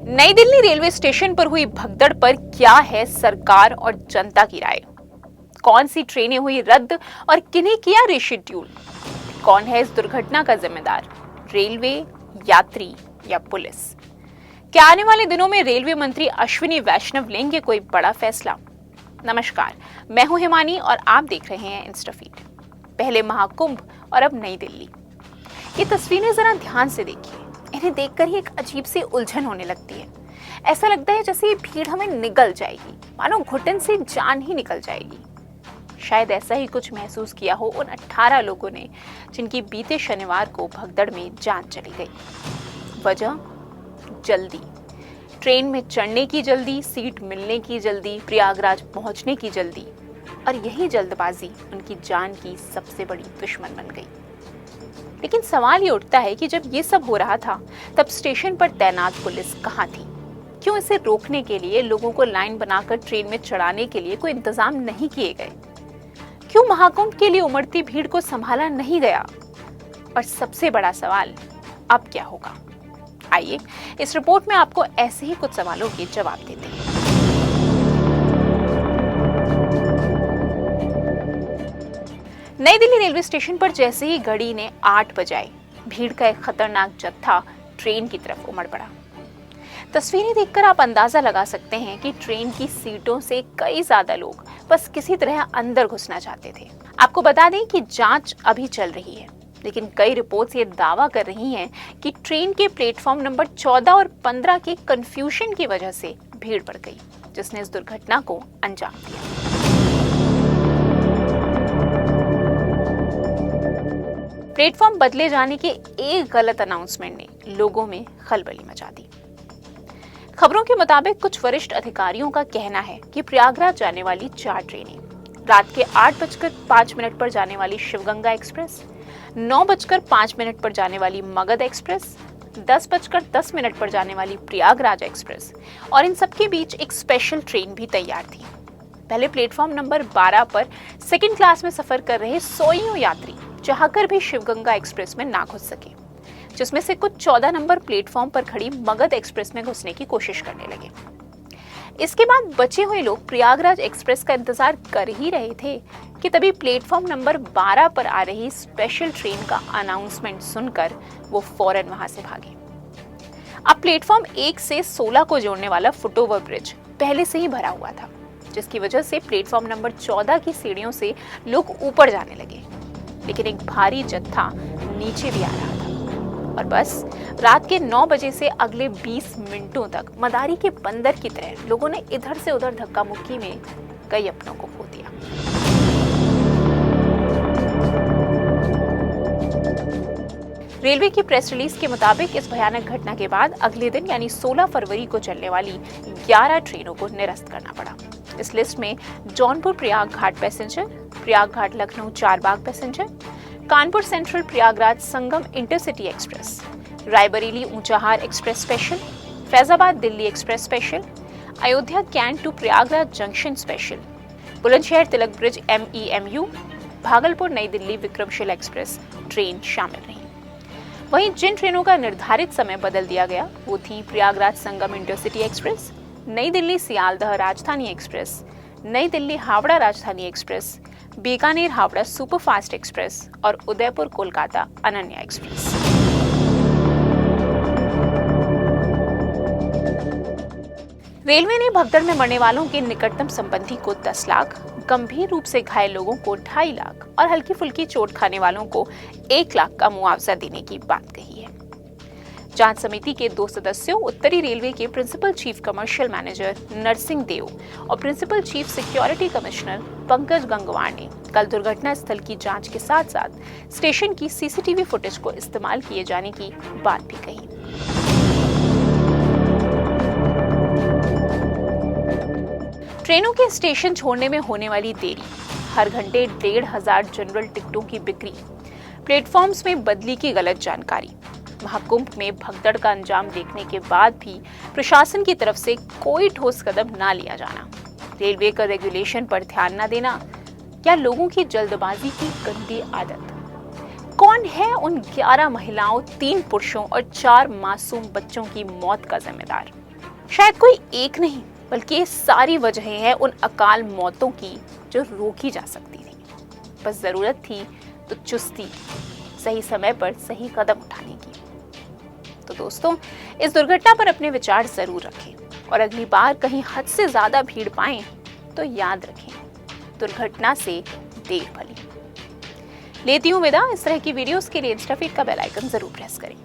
नई Delhi railway station पर हुई भगदड़ पर क्या है सरकार और जनता की राय? कौन सी ट्रेनें हुई रद्द और किन्हें किया रीशेड्यूल? कौन है इस दुर्घटना का जिम्मेदार, रेलवे, यात्री या पुलिस? क्या आने वाले दिनों में रेलवे मंत्री अश्विनी वैष्णव लेंगे कोई बड़ा फैसला? नमस्कार, मैं हूं हिमानी और आप देख रहे हैं इंस्टाफीड। पहले महाकुंभ और अब नई दिल्ली। ये तस्वीरें जरा ध्यान से देखिए। इन्हें देखकर ही एक अजीब सी उलझन होने लगती है। ऐसा लगता है जैसे ये भीड़ हमें निगल जाएगी, मानो घुटन से जान ही निकल जाएगी। शायद ऐसा ही कुछ महसूस किया हो उन 18 लोगों ने जिनकी बीते शनिवार को भगदड़ में जान चली गई। वजह? जल्दी। ट्रेन में चढ़ने की जल्दी, सीट मिलने की जल्दी, प्रयागराज पहुंचने की जल्दी। और यही जल्दबाजी उनकी जान की सबसे बड़ी दुश्मन बन गई। लेकिन सवाल ये उठता है कि जब ये सब हो रहा था तब स्टेशन पर तैनात पुलिस कहाँ थी? क्यों इसे रोकने के लिए, लोगों को लाइन बनाकर ट्रेन में चढ़ाने के लिए कोई इंतजाम नहीं किए गए? क्यों महाकुंभ के लिए उमड़ती भीड़ को संभाला नहीं गया? और सबसे बड़ा सवाल, अब क्या होगा? आइए इस रिपोर्ट में आपको ऐसे ही कुछ सवालों के जवाब देते हैं। नई दिल्ली रेलवे स्टेशन पर जैसे ही घड़ी ने 8 बजाए, भीड़ का एक खतरनाक जत्था ट्रेन की तरफ उमड़ पड़ा। तस्वीरें देखकर आप अंदाजा लगा सकते हैं कि ट्रेन की सीटों से कई ज्यादा लोग बस किसी तरह अंदर घुसना चाहते थे। आपको बता दें कि जांच अभी चल रही है, लेकिन कई रिपोर्ट्स ये दावा कर रही हैं कि ट्रेन के प्लेटफॉर्म नंबर 14 और 15 के कंफ्यूजन की वजह से भीड़ बढ़ गई, जिसने इस दुर्घटना को अंजाम दिया। प्लेटफॉर्म बदले जाने के एक गलत अनाउंसमेंट ने लोगों में खलबली मचा दी। खबरों के मुताबिक कुछ वरिष्ठ अधिकारियों का कहना है कि प्रयागराज जाने वाली 4 ट्रेनें, रात के 8:05 पर जाने वाली शिवगंगा एक्सप्रेस, 9:05 पर जाने वाली मगध एक्सप्रेस, 10:10 पर जाने वाली प्रयागराज एक्सप्रेस और इन सबके बीच एक स्पेशल ट्रेन भी तैयार थी। पहले प्लेटफॉर्म नंबर 12 पर सेकंड क्लास में सफर कर रहे सोइयों यात्री चाहकर भी शिवगंगा एक्सप्रेस में ना घुस सके, जिसमें से कुछ 14 नंबर प्लेटफॉर्म पर खड़ी मगध एक्सप्रेस में घुसने की कोशिश करने लगे। इसके बाद बचे हुए लोग प्रयागराज एक्सप्रेस का इंतजार कर ही रहे थे कि तभी प्लेटफॉर्म नंबर 12 पर आ रही स्पेशल ट्रेन का अनाउंसमेंट सुनकर वो फौरन वहां से भागे। अब प्लेटफॉर्म 1 से 16 को जोड़ने वाला फुटओवर ब्रिज पहले से ही भरा हुआ था, जिसकी वजह से प्लेटफॉर्म नंबर 14 की सीढ़ियों से लोग ऊपर जाने लगे, लेकिन एक भारी जत्था नीचे भी आ रहा था। और बस रात के 9 बजे से अगले 20 मिनटों तक मदारी के बंदर की तरह लोगों ने इधर से उधर धक्का मुक्की में कई अपनों को खो दिया। रेलवे की प्रेस रिलीज के मुताबिक इस भयानक घटना के बाद अगले दिन यानी 16 फरवरी को चलने वाली 11 ट्रेनों को निरस्त करना पड़ा। इस लिस्ट में Jaunpur Prayag Ghat passenger, Prayag Ghat Lucknow Charbagh passenger, Kanpur central Prayagraj Sangam intercity express, Raebareli Unchahar express special, Faizabad Delhi express special, Ayodhya cantt to Prayagraj junction special, Bulandshahr Tilak bridge MEMU, Bhagalpur New Delhi Vikramshila express train शामिल रही। वहीं जिन ट्रेनों का निर्धारित समय बदल दिया गया वो थी प्रयागराज संगम इंटरसिटी एक्सप्रेस, नई दिल्ली सियालदह राजधानी एक्सप्रेस, नई Delhi Howrah Rajdhani express, Bikaner Howrah superfast express और उदयपुर कोलकाता अनन्या एक्सप्रेस। रेलवे ने भगदड़ में मरने वालों के निकटतम संबंधी को 10 लाख, गंभीर रूप से घायल लोगों को 2.5 लाख और हल्की फुल्की चोट खाने वालों को 1 लाख का मुआवजा देने की बात कही है। जांच समिति के 2 सदस्यों, उत्तरी रेलवे के principal chief commercial manager Narsingh Dev और principal chief security commissioner Pankaj Gangwar ने कल दुर्घटना स्थल की जांच के साथ साथ स्टेशन की CCTV फुटेज को इस्तेमाल किए जाने की बात भी कही। ट्रेनों के स्टेशन छोड़ने में होने वाली देरी, हर घंटे 1,500 जनरल टिकटों की बिक्री, प्लेटफॉर्म्स में बदली की गलत जानकारी, महाकुंभ में भगदड़ का अंजाम देखने के बाद भी प्रशासन की तरफ से कोई ठोस कदम ना लिया जाना, रेलवे का रेगुलेशन पर ध्यान न देना या लोगों की जल्दबाजी की गंदी आदत। कौन है उन 11 महिलाओं, 3 पुरुषों और 4 मासूम बच्चों की मौत का जिम्मेदार? शायद कोई एक नहीं, बल्कि ये सारी वजहें हैं उन अकाल मौतों की जो रोकी जा सकती थी। बस जरूरत थी तो चुस्ती, सही समय पर सही कदम उठाने की। तो दोस्तों, इस दुर्घटना पर अपने विचार जरूर रखें और अगली बार कहीं हद से ज्यादा भीड़ पाएं तो याद रखें, दुर्घटना से देर भली। लेती हूँ विदा। इस तरह की वीडियोस के लिए इंस्टा फीड का बेल आइकन जरूर प्रेस करें।